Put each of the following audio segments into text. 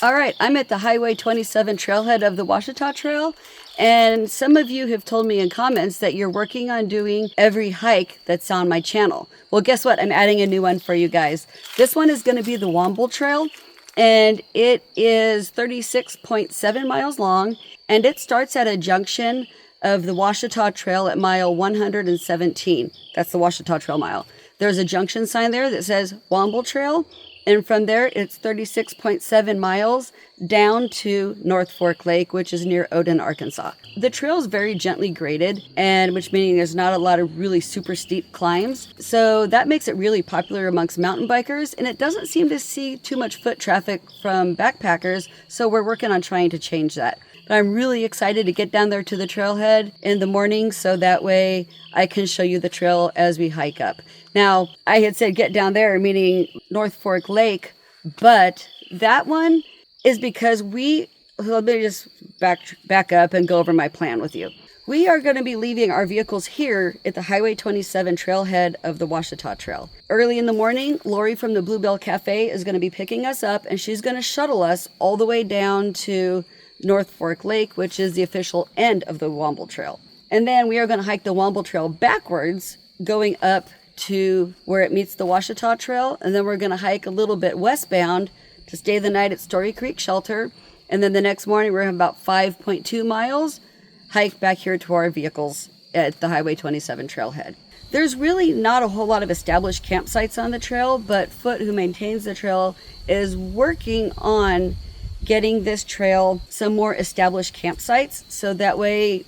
All right, I'm at the Highway 27 trailhead of the Washita Trail, and some of you have told me in comments that you're working on doing every hike that's on my channel. Well, guess what? I'm adding a new one for you guys. This one is going to be the Womble Trail, and it is 36.7 miles long, and it starts at a junction of the Washita Trail at mile 117. That's the Washita Trail mile. There's a junction sign there that says Womble Trail. And from there, it's 36.7 miles down to North Fork Lake, which is near Odin, Arkansas. The trail is very gently graded, and which meaning there's not a lot of really super steep climbs. So that makes it really popular amongst mountain bikers, and it doesn't seem to see too much foot traffic from backpackers. So we're working on trying to change that. But I'm really excited to get down there to the trailhead in the morning so that way I can show you the trail as we hike up. Now, I had said get down there, meaning North Fork Lake, but that one is because let me just back up and go over my plan with you. We are going to be leaving our vehicles here at the Highway 27 trailhead of the Washita Trail. Early in the morning, Lori from the Bluebell Cafe is going to be picking us up, and she's going to shuttle us all the way down to North Fork Lake, which is the official end of the Womble Trail. And then we are going to hike the Womble Trail backwards, going up to where it meets the Washita Trail, and then we're going to hike a little bit westbound to stay the night at Story Creek Shelter, and then the next morning we're going to have about 5.2 miles, hike back here to our vehicles at the Highway 27 trailhead. There's really not a whole lot of established campsites on the trail, but Foot, who maintains the trail, is working on getting this trail some more established campsites, so that way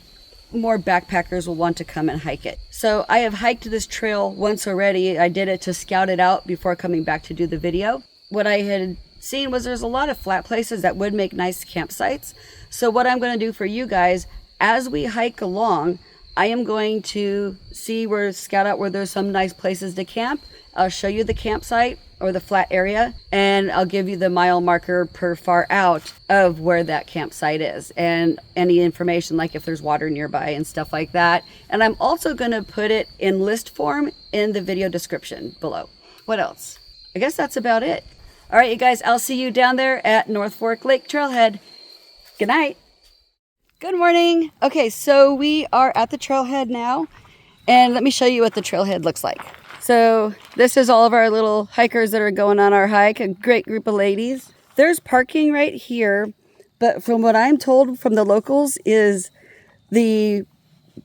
more backpackers will want to come and hike it. So I have hiked this trail once already. I did it to scout it out before coming back to do the video. What I had seen was there's a lot of flat places that would make nice campsites. So what I'm going to do for you guys, as we hike along, I am going to scout out where there's some nice places to camp. I'll show you the campsite or the flat area, and I'll give you the mile marker per FarOut of where that campsite is and any information like if there's water nearby and stuff like that. And I'm also going to put it in list form in the video description below. What else? I guess that's about it. All right, you guys, I'll see you down there at North Fork Lake Trailhead. Good night. Good morning. Okay, so we are at the trailhead now, and let me show you what the trailhead looks like. So this is all of our little hikers that are going on our hike, a great group of ladies. There's parking right here, but from what I'm told from the locals is the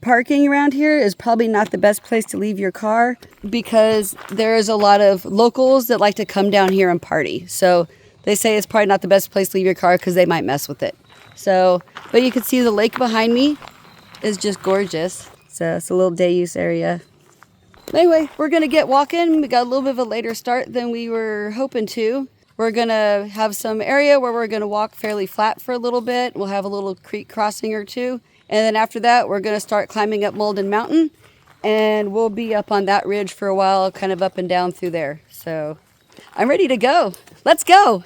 parking around here is probably not the best place to leave your car because there's a lot of locals that like to come down here and party. So they say it's probably not the best place to leave your car because they might mess with it. So, but you can see the lake behind me is just gorgeous. So it's a little day use area. Anyway, we're going to get walking. We got a little bit of a later start than we were hoping to. We're going to have some area where we're going to walk fairly flat for a little bit. We'll have a little creek crossing or two. And then after that, we're going to start climbing up Molden Mountain. And we'll be up on that ridge for a while, kind of up and down through there. So I'm ready to go. Let's go.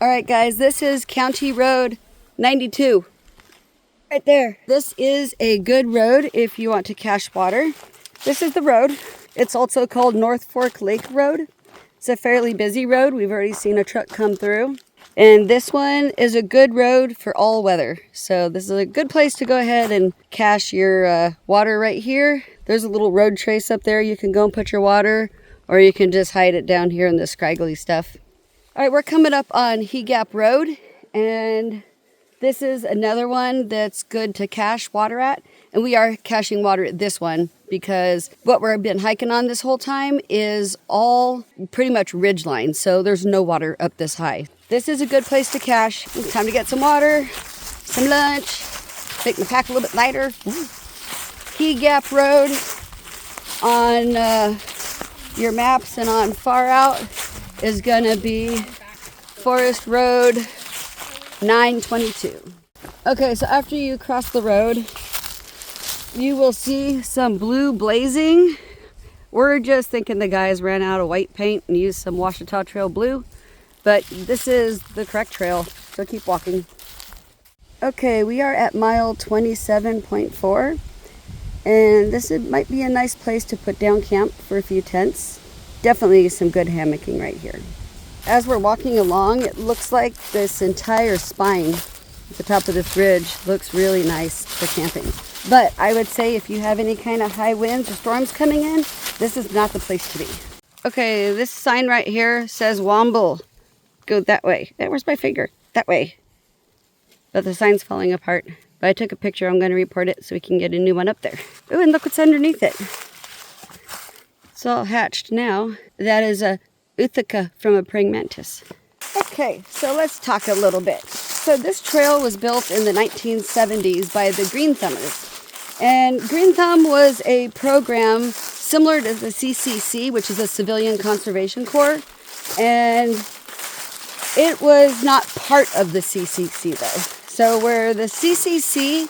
All right, guys, this is County Road 92. Right there. This is a good road if you want to cache water. This is the road. It's also called North Fork Lake Road. It's a fairly busy road. We've already seen a truck come through. And this one is a good road for all weather. So this is a good place to go ahead and cache your water right here. There's a little road trace up there. You can go and put your water, or you can just hide it down here in the scraggly stuff. All right, we're coming up on He Gap Road, and this is another one that's good to cache water at. And we are caching water at this one because what we've been hiking on this whole time is all pretty much ridgeline. So there's no water up this high. This is a good place to cache. It's time to get some water, some lunch, make my pack a little bit lighter. He Gap Road on your maps and on FarOut is gonna be Forest Road 922. Okay, so after you cross the road, you will see some blue blazing. We're just thinking the guys ran out of white paint and used some Washita Trail blue, but this is the correct trail, so keep walking. Okay, we are at mile 27.4, and this might be a nice place to put down camp for a few tents. Definitely some good hammocking right here. as we're walking along, it looks like this entire spine at the top of this ridge looks really nice for camping. But I would say if you have any kind of high winds or storms coming in, this is not the place to be. Okay, this sign right here says Womble. Go that way. Where's my finger? That way. But the sign's falling apart. But I took a picture. I'm going to report it so we can get a new one up there. Oh, and look what's underneath it. It's all hatched now. That is a Uthaka from a praying mantis. Okay, so let's talk a little bit. So this trail was built in the 1970s by the Green Thumbers. And Green Thumb was a program similar to the CCC, which is a Civilian Conservation Corps. And it was not part of the CCC though. So where the CCC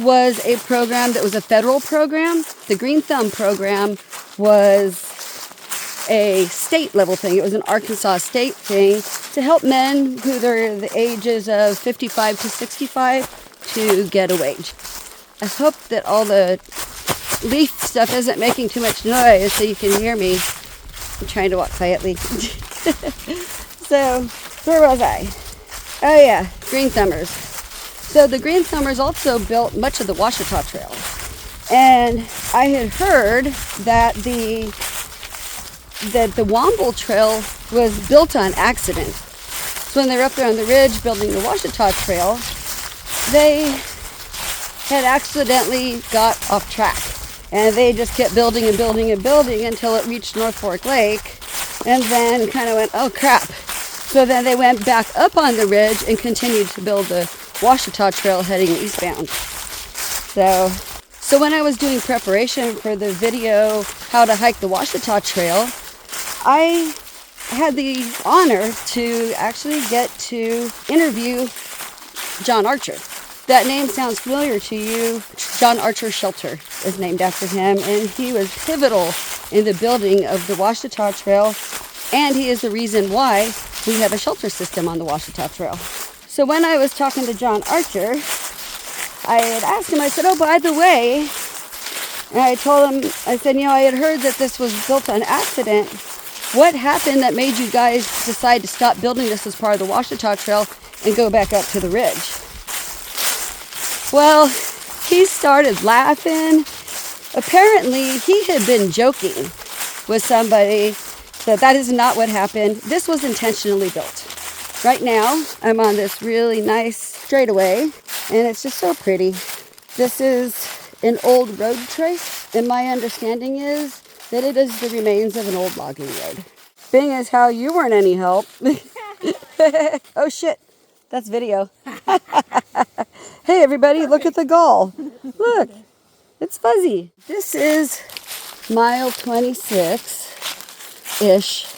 was a program that was a federal program, the Green Thumb program was a state level thing. It was an Arkansas state thing to help men who are the ages of 55 to 65 to get a wage. I hope that all the leaf stuff isn't making too much noise so you can hear me. I'm trying to walk quietly. So, where was I? Oh yeah, Green Thumbers. So the Green Thumbers also built much of the Washita Trail. And I had heard that the Womble Trail was built on accident. So when they were up there on the ridge building the Washita Trail, they had accidentally got off track. And they just kept building and building and building until it reached North Fork Lake. And then kind of went, oh crap. So then they went back up on the ridge and continued to build the Washita Trail heading eastbound. So when I was doing preparation for the video, how to hike the Washita Trail, I had the honor to actually get to interview John Archer. That name sounds familiar to you. John Archer Shelter is named after him, and he was pivotal in the building of the Washita Trail, and he is the reason why we have a shelter system on the Washita Trail. So when I was talking to John Archer, I had asked him, I said, oh, by the way, and I told him, I said, I had heard that this was built on accident. What happened that made you guys decide to stop building this as part of the Washita Trail and go back up to the ridge? Well, he started laughing. Apparently, he had been joking with somebody that is not what happened. This was intentionally built. Right now, I'm on this really nice straightaway, and it's just so pretty. This is an old road trace, and my understanding is that it is the remains of an old logging road. Being as how you weren't any help. Oh shit, that's video. Hey everybody, look at the gull. Look, it's fuzzy. This is mile 26-ish.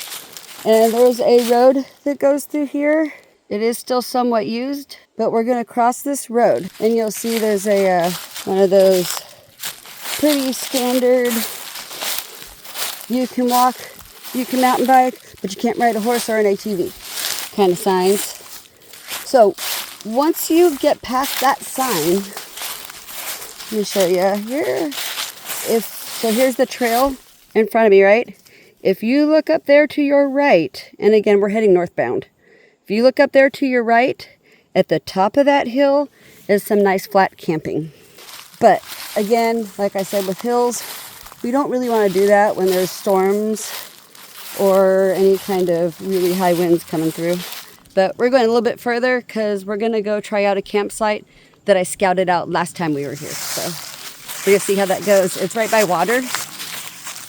And there's a road that goes through here. It is still somewhat used, but we're going to cross this road. And you'll see there's a one of those pretty standard, you can walk, you can mountain bike, but you can't ride a horse or an ATV kind of signs. So once you get past that sign, let me show you here. So here's the trail in front of me, right? If you look up there to your right, and again, we're heading northbound. If you look up there to your right, at the top of that hill is some nice flat camping. But again, like I said, with hills, we don't really want to do that when there's storms or any kind of really high winds coming through. But we're going a little bit further because we're going to go try out a campsite that I scouted out last time we were here. So we're going to see how that goes. It's right by water,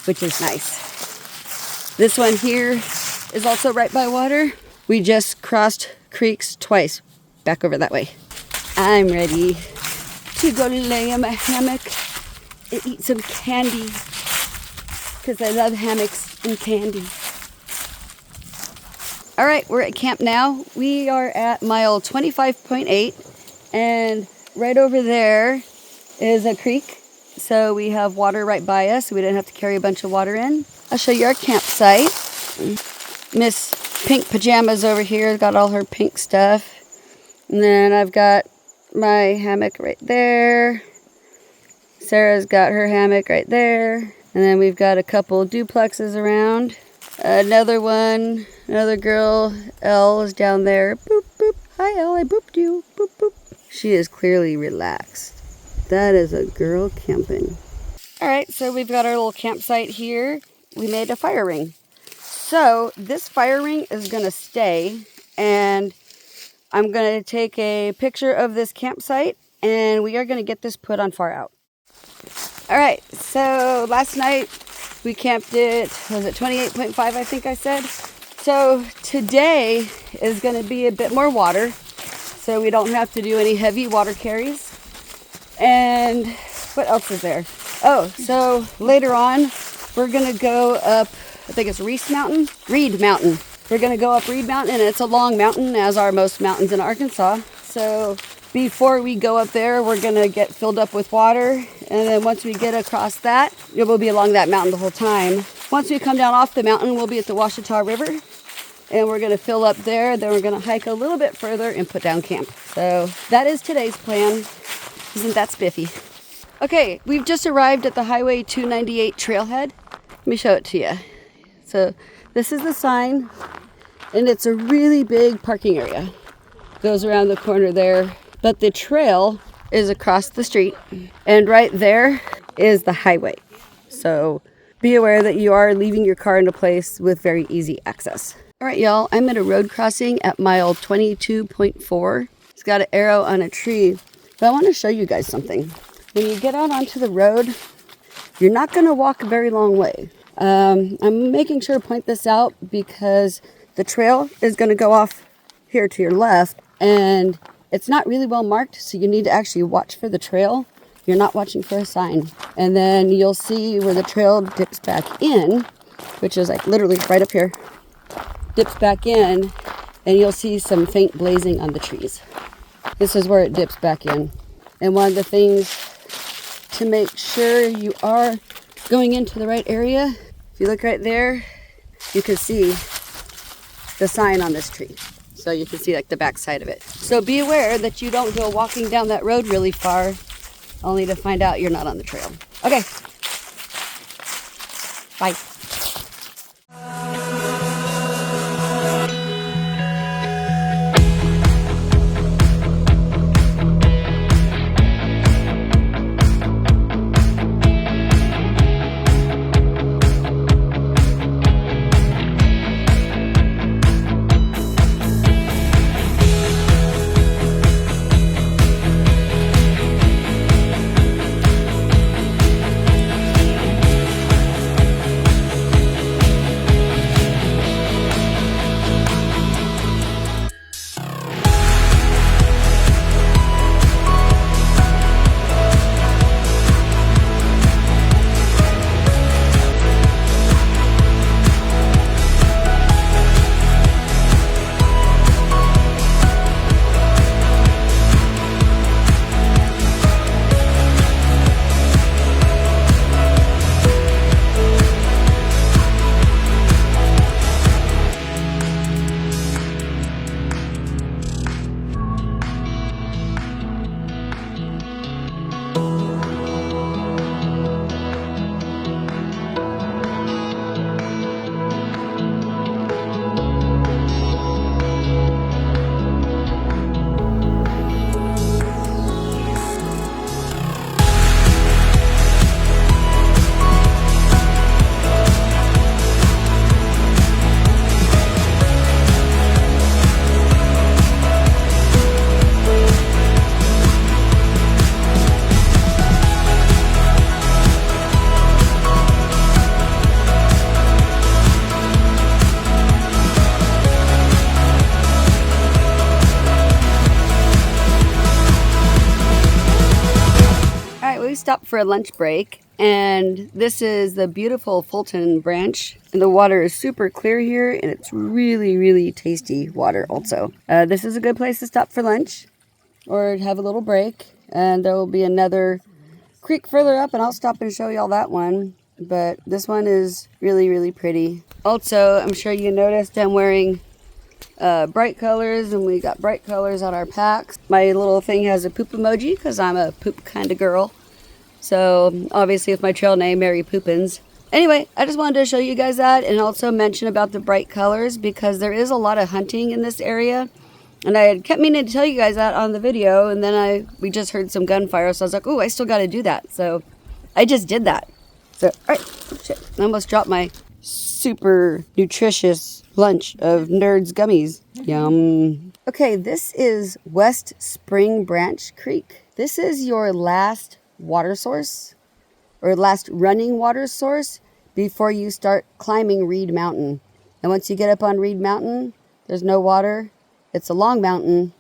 which is nice. This one here is also right by water. We just crossed creeks twice, back over that way. I'm ready to go lay in my hammock and eat some candy because I love hammocks and candy. All right, we're at camp now. We are at mile 25.8, and right over there is a creek. So we have water right by us, so we didn't have to carry a bunch of water in. I'll show you our campsite. Miss Pink Pajamas over here got all her pink stuff. And then I've got my hammock right there. Sarah's got her hammock right there. And then we've got a couple duplexes around. Another one, another girl, Elle is down there. Boop, boop. Hi, Elle, I booped you. Boop, boop. She is clearly relaxed. That is a girl camping. All right, so we've got our little campsite here. We made a fire ring. So this fire ring is gonna stay, and I'm gonna take a picture of this campsite, and we are gonna get this put on FarOut. All right, so last night we camped it, was it 28.5, I think I said? So today is gonna be a bit more water, so we don't have to do any heavy water carries. And what else is there? Oh, so later on, we're gonna go up, I think it's Reed Mountain. We're gonna go up Reed Mountain, and it's a long mountain, as are most mountains in Arkansas. So before we go up there, we're gonna get filled up with water, and then once we get across that, we'll be along that mountain the whole time. Once we come down off the mountain, we'll be at the Washita River, and we're gonna fill up there. Then we're gonna hike a little bit further and put down camp. So that is today's plan. Isn't that spiffy? Okay, we've just arrived at the Highway 298 Trailhead. Let me show it to you. So this is the sign, and it's a really big parking area. Goes around the corner there, but the trail is across the street, and right there is the highway. So be aware that you are leaving your car in a place with very easy access. All right, y'all, I'm at a road crossing at mile 22.4. It's got an arrow on a tree, but I want to show you guys something. When you get out onto the road, you're not going to walk a very long way. I'm making sure to point this out because the trail is going to go off here to your left, and it's not really well marked, so you need to actually watch for the trail. You're not watching for a sign. And then you'll see where the trail dips back in, which is like literally right up here, dips back in, and you'll see some faint blazing on the trees. This is where it dips back in. And one of the things to make sure you are going into the right area, if you look right there, you can see the sign on this tree. So you can see like the back side of it. So be aware that you don't go walking down that road really far, only to find out you're not on the trail. Okay. Bye. Stopped for a lunch break, and this is the beautiful Fulton Branch, and the water is super clear here, and it's really tasty water also. This is a good place to stop for lunch or have a little break, and there will be another creek further up, and I'll stop and show y'all that one, but this one is really pretty. Also, I'm sure you noticed I'm wearing bright colors, and we got bright colors on our packs. My little thing has a poop emoji because I'm a poop kind of girl. So obviously with my trail name, Mary Poopins. Anyway, I just wanted to show you guys that and also mention about the bright colors because there is a lot of hunting in this area. And I had kept meaning to tell you guys that on the video, and then we just heard some gunfire, so I was like, oh, I still got to do that. So I just did that. So, all right, oh, shit. I almost dropped my super nutritious lunch of Nerds gummies. Yum. Okay, this is West Spring Branch Creek. This is your last water source, or last running water source before you start climbing Reed Mountain. And once you get up on Reed Mountain, there's no water. It's a long mountain.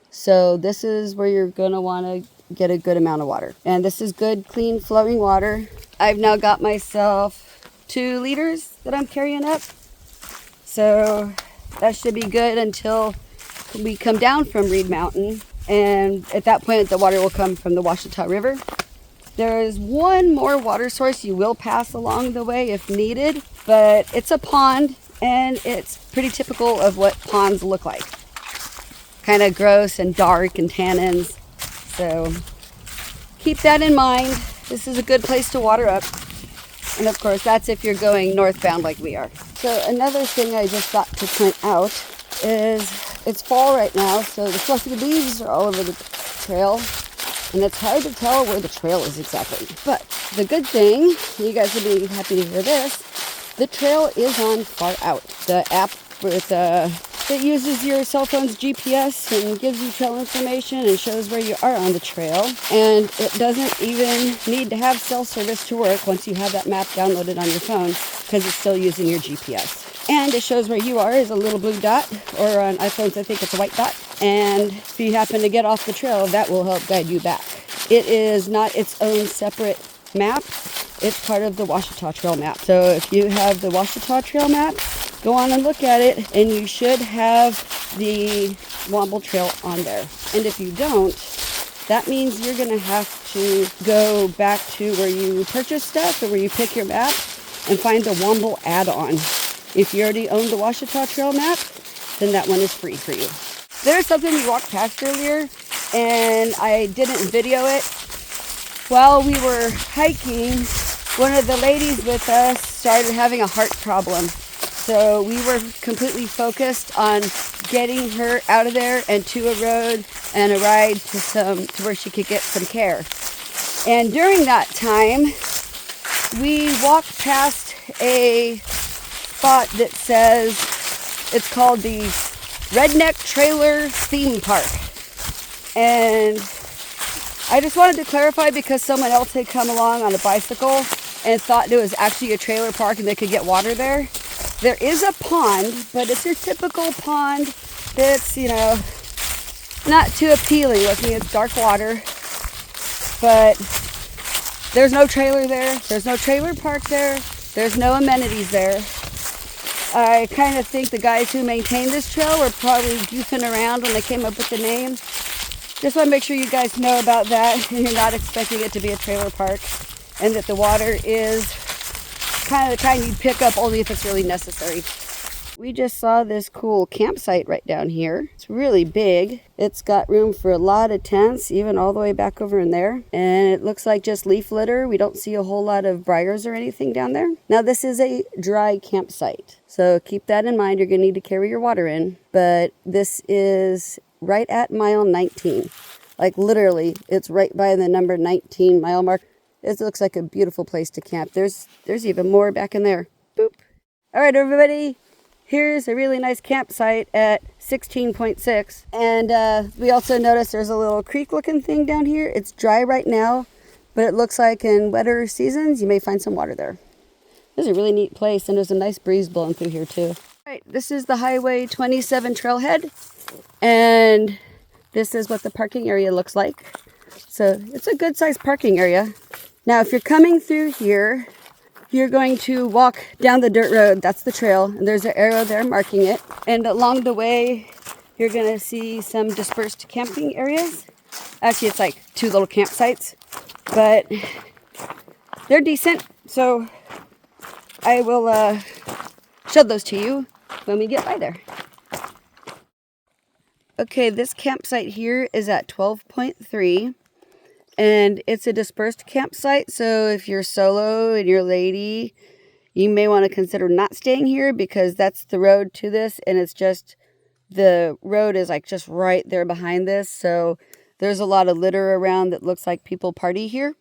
So this is where you're gonna wanna get a good amount of water. And this is good, clean, flowing water. I've now got myself 2 liters that I'm carrying up. So that should be good until we come down from Reed Mountain. And at that point, the water will come from the Washita River. There's one more water source you will pass along the way if needed, but it's a pond and it's pretty typical of what ponds look like. Kind of gross and dark and tannins. So keep that in mind. This is a good place to water up. And of course, that's if you're going northbound like we are. So another thing I just thought to point out is it's fall right now, so the fluffy leaves are all over the trail. And it's hard to tell where the trail is exactly. But the good thing, you guys will be happy to hear this, the trail is on FarOut, the app that uses your cell phone's GPS and gives you trail information and shows where you are on the trail. And it doesn't even need to have cell service to work once you have that map downloaded on your phone because it's still using your GPS. And it shows where you are is a little blue dot, or on iPhones I think it's a white dot. And if you happen to get off the trail, that will help guide you back. It is not its own separate map. It's part of the Washita Trail map. So if you have the Washita Trail map, go on and look at it, and you should have the Womble Trail on there. And if you don't, that means you're going to have to go back to where you purchase stuff or where you pick your map and find the Womble add-on. If you already own the Washita Trail map, then that one is free for you. There's something we walked past earlier, and I didn't video it. While we were hiking, one of the ladies with us started having a heart problem. So we were completely focused on getting her out of there and to a road and a ride to where she could get some care. And during that time, we walked past a spot that says it's called the Redneck Trailer Theme Park. And I just wanted to clarify because someone else had come along on a bicycle and thought it was actually a trailer park and they could get water there. There is a pond, but it's your typical pond that's, not too appealing looking. It's dark water, but there's no trailer there. There's no trailer park there. There's no amenities there. I kind of think the guys who maintain this trail were probably goofing around when they came up with the name. Just want to make sure you guys know about that and you're not expecting it to be a trailer park, and that the water is kind of the kind you'd pick up only if it's really necessary. We just saw this cool campsite right down here. It's really big. It's got room for a lot of tents, even all the way back over in there. And it looks like just leaf litter. We don't see a whole lot of briars or anything down there. Now this is a dry campsite, so keep that in mind. You're going to need to carry your water in. But this is right at mile 19. Like literally, it's right by the number 19 mile mark. It looks like a beautiful place to camp. There's even more back in there. Boop. All right, everybody. Here's a really nice campsite at 16.6. And we also noticed there's a little creek-looking thing down here. It's dry right now, but it looks like in wetter seasons, you may find some water there. This is a really neat place, and there's a nice breeze blowing through here, too. All right, this is the Highway 27 Trailhead, and this is what the parking area looks like. So it's a good-sized parking area. Now, if you're coming through here, you're going to walk down the dirt road. That's the trail, and there's an arrow there marking it. And along the way, you're going to see some dispersed camping areas. Actually, it's like 2 little campsites, but they're decent. So I will show those to you when we get by there. Okay, this campsite here is at 12.3. And it's a dispersed campsite, so if you're solo and you're a lady you may want to consider not staying here because that's the road to this, and it's just, the road is like just right there behind this. So there's a lot of litter around that looks like people party here.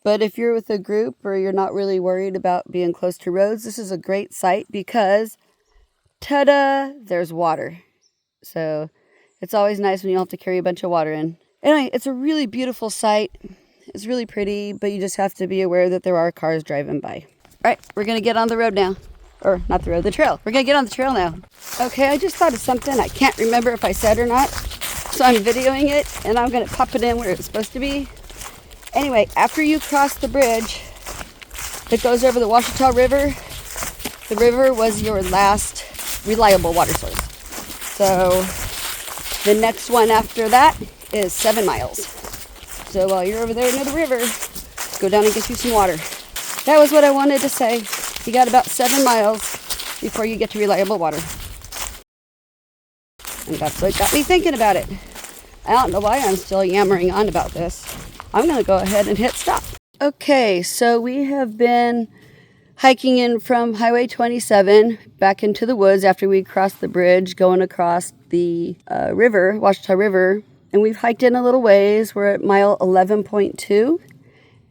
But if you're with a group or you're not really worried about being close to roads, this is a great site because, ta-da, there's water. So it's always nice when you don't have to carry a bunch of water in. Anyway, it's a really beautiful site. It's really pretty, but you just have to be aware that there are cars driving by. All right, we're going to get on the road now. Or not the road, the trail. We're going to get on the trail now. Okay, I just thought of something. I can't remember if I said or not. So I'm videoing it, and I'm going to pop it in where it's supposed to be. Anyway, after you cross the bridge that goes over the Washita River, the river was your last reliable water source. So the next one after that is 7 miles. So while you're over there near the river, go down and get you some water. That was what I wanted to say. You got about 7 miles before you get to reliable water. And that's what got me thinking about it. I don't know why I'm still yammering on about this. I'm going to go ahead and hit stop. Okay, so we have been hiking in from Highway 27 back into the woods after we crossed the bridge, going across the river, Washita River. And we've hiked in a little ways. We're at mile 11.2.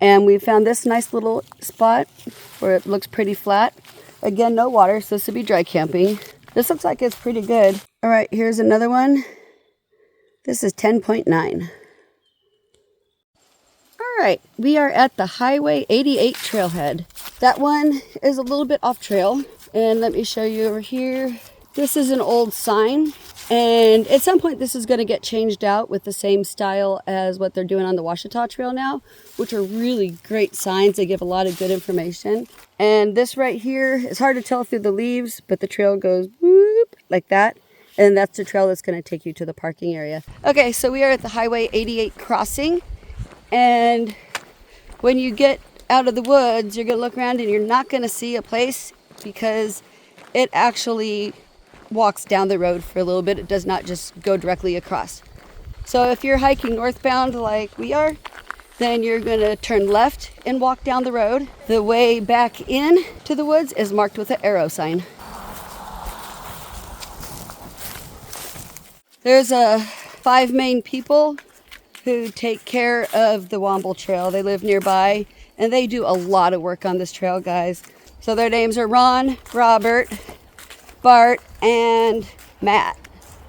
And we found this nice little spot where it looks pretty flat. Again, no water, so this would be dry camping. This looks like it's pretty good. All right, here's another one. This is 10.9. All right, we are at the Highway 88 trailhead. That one is a little bit off trail. And let me show you over here. This is an old sign. And at some point, this is going to get changed out with the same style as what they're doing on the Washita Trail now, which are really great signs. They give a lot of good information. And this right here, it's hard to tell through the leaves, but the trail goes whoop, like that. And that's the trail that's going to take you to the parking area. Okay, so we are at the Highway 88 crossing. And when you get out of the woods, you're going to look around and you're not going to see a place because it actually walks down the road for a little bit. It does not just go directly across. So if you're hiking northbound like we are, then you're going to turn left and walk down the road. The way back in to the woods is marked with an arrow sign. There's 5 main people who take care of the Womble Trail. They live nearby and they do a lot of work on this trail, guys. So their names are Ron, Robert, Bart, and Matt,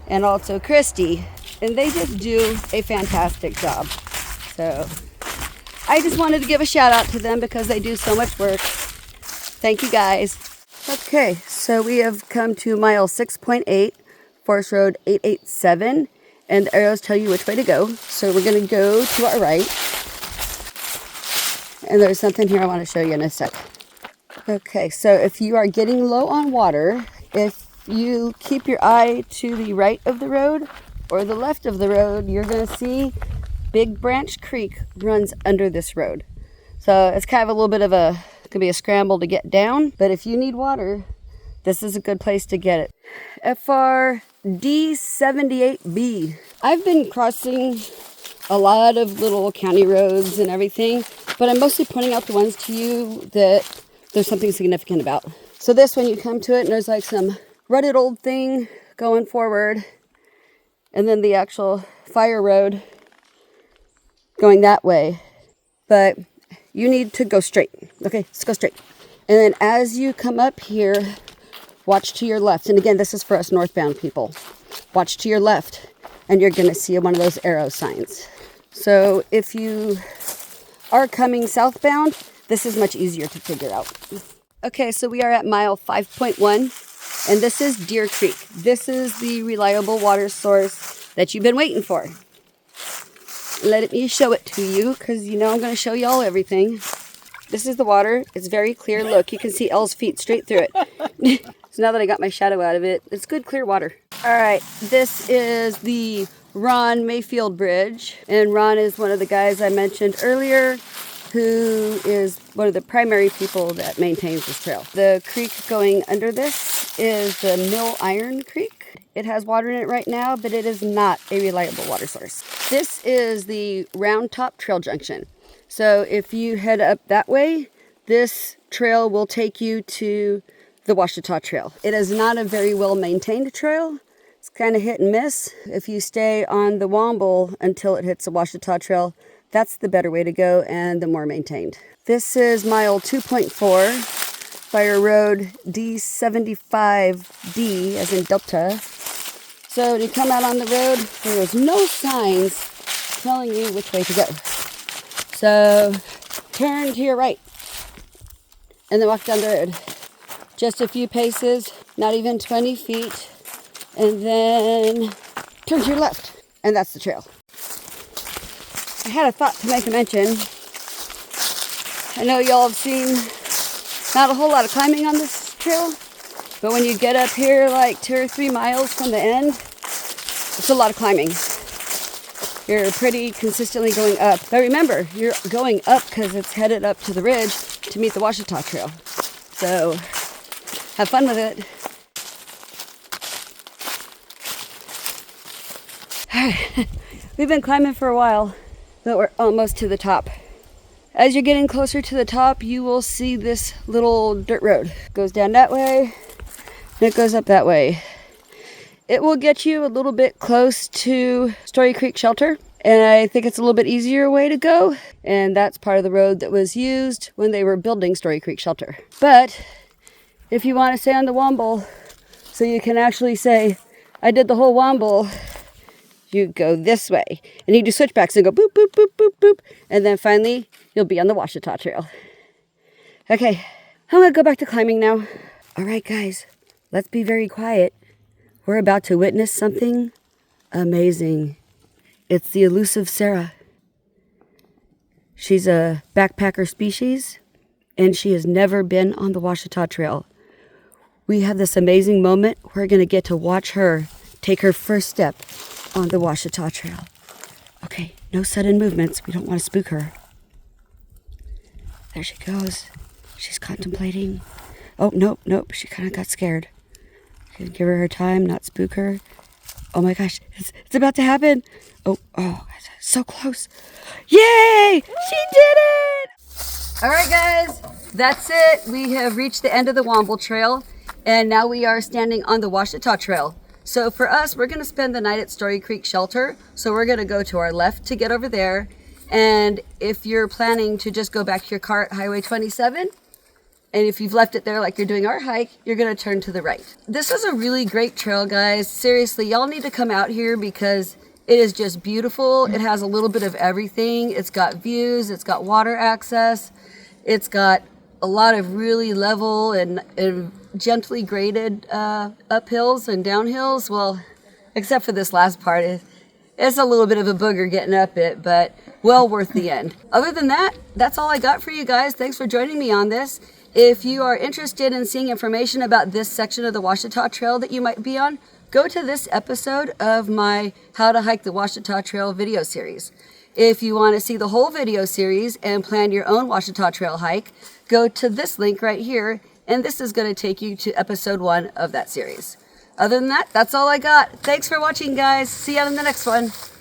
and also Christy, and they just do a fantastic job. So I just wanted to give a shout out to them because they do so much work. Thank you, guys. Okay, so we have come to mile 6.8, Forest Road 887, and the arrows tell you which way to go. So we're going to go to our right, and there's something here I want to show you in a sec. Okay, so if you are getting low on water, if you keep your eye to the right of the road or the left of the road, you're going to see Big Branch Creek runs under this road. So it's kind of a little bit of a, it could be a scramble to get down, but if you need water, this is a good place to get it. FRD78B. I've been crossing a lot of little county roads and everything, but I'm mostly pointing out the ones to you that there's something significant about. So this, when you come to it, and there's like some rutted old thing going forward, and then the actual fire road going that way. But you need to go straight. Okay, let's go straight. And then as you come up here, watch to your left. And again, this is for us northbound people. Watch to your left, and you're going to see one of those arrow signs. So if you are coming southbound, this is much easier to figure out. Okay, so we are at mile 5.1, and this is Deer Creek. This is the reliable water source that you've been waiting for. Let me show it to you, because you know I'm going to show y'all everything. This is the water. It's very clear. Look, you can see Elle's feet straight through it. So now that I got my shadow out of it, it's good, clear water. All right, this is the Ron Mayfield Bridge, and Ron is one of the guys I mentioned earlier, who is one of the primary people that maintains this trail. The creek going under this is the Mill Iron Creek. It has water in it right now, but it is not a reliable water source. This is the Round Top Trail Junction. So if you head up that way, this trail will take you to the Washita Trail. It is not a very well maintained trail. It's kind of hit and miss. If you stay on the Womble until it hits the Washita Trail, that's the better way to go and the more maintained. This is mile 2.4, Fire Road D75D, as in Delta. So when you come out on the road, there's no signs telling you which way to go. So turn to your right and then walk down the road. Just a few paces, not even 20 feet. And then turn to your left, and that's the trail. I had a thought to make a mention. I know y'all have seen not a whole lot of climbing on this trail, but when you get up here like 2 or 3 miles from the end, it's a lot of climbing. You're pretty consistently going up. But remember, you're going up because it's headed up to the ridge to meet the Washita Trail. So have fun with it. We've been climbing for a while, but we're almost to the top. As you're getting closer to the top, you will see this little dirt road. It goes down that way, and it goes up that way. It will get you a little bit close to Story Creek Shelter, and I think it's a little bit easier way to go, and that's part of the road that was used when they were building Story Creek Shelter. But if you want to stay on the Womble, so you can actually say, I did the whole Womble, you go this way. And you do switchbacks and go boop, boop, boop, boop, boop. And then finally, you'll be on the Washita Trail. Okay, I'm going to go back to climbing now. All right, guys, let's be very quiet. We're about to witness something amazing. It's the elusive Sarah. She's a backpacker species, and she has never been on the Washita Trail. We have this amazing moment. We're going to get to watch her take her first step on the Washita Trail. Okay, no sudden movements. We don't want to spook her. There she goes. She's contemplating. Oh, nope. She kind of got scared. Okay, give her time, not spook her. Oh my gosh, it's about to happen. Oh, so close. Yay! She did it! All right, guys, that's it. We have reached the end of the Womble Trail, and now we are standing on the Washita Trail. So for us, we're going to spend the night at Story Creek Shelter. So we're going to go to our left to get over there. And if you're planning to just go back to your car at Highway 27, and if you've left it there like you're doing our hike, you're going to turn to the right. This is a really great trail, guys. Seriously, y'all need to come out here because it is just beautiful. It has a little bit of everything. It's got views. It's got water access. It's got a lot of really level and gently graded uphills and downhills. Well, except for this last part. It's a little bit of a booger getting up it, but well worth the end. Other than that, that's all I got for you guys. Thanks for joining me on this. If you are interested in seeing information about this section of the Washita Trail that you might be on, go to this episode of my How to Hike the Washita Trail video series. If you want to see the whole video series and plan your own Washita Trail hike, go to this link right here, and this is going to take you to episode 1 of that series. Other than that, that's all I got. Thanks for watching, guys. See you on the next one.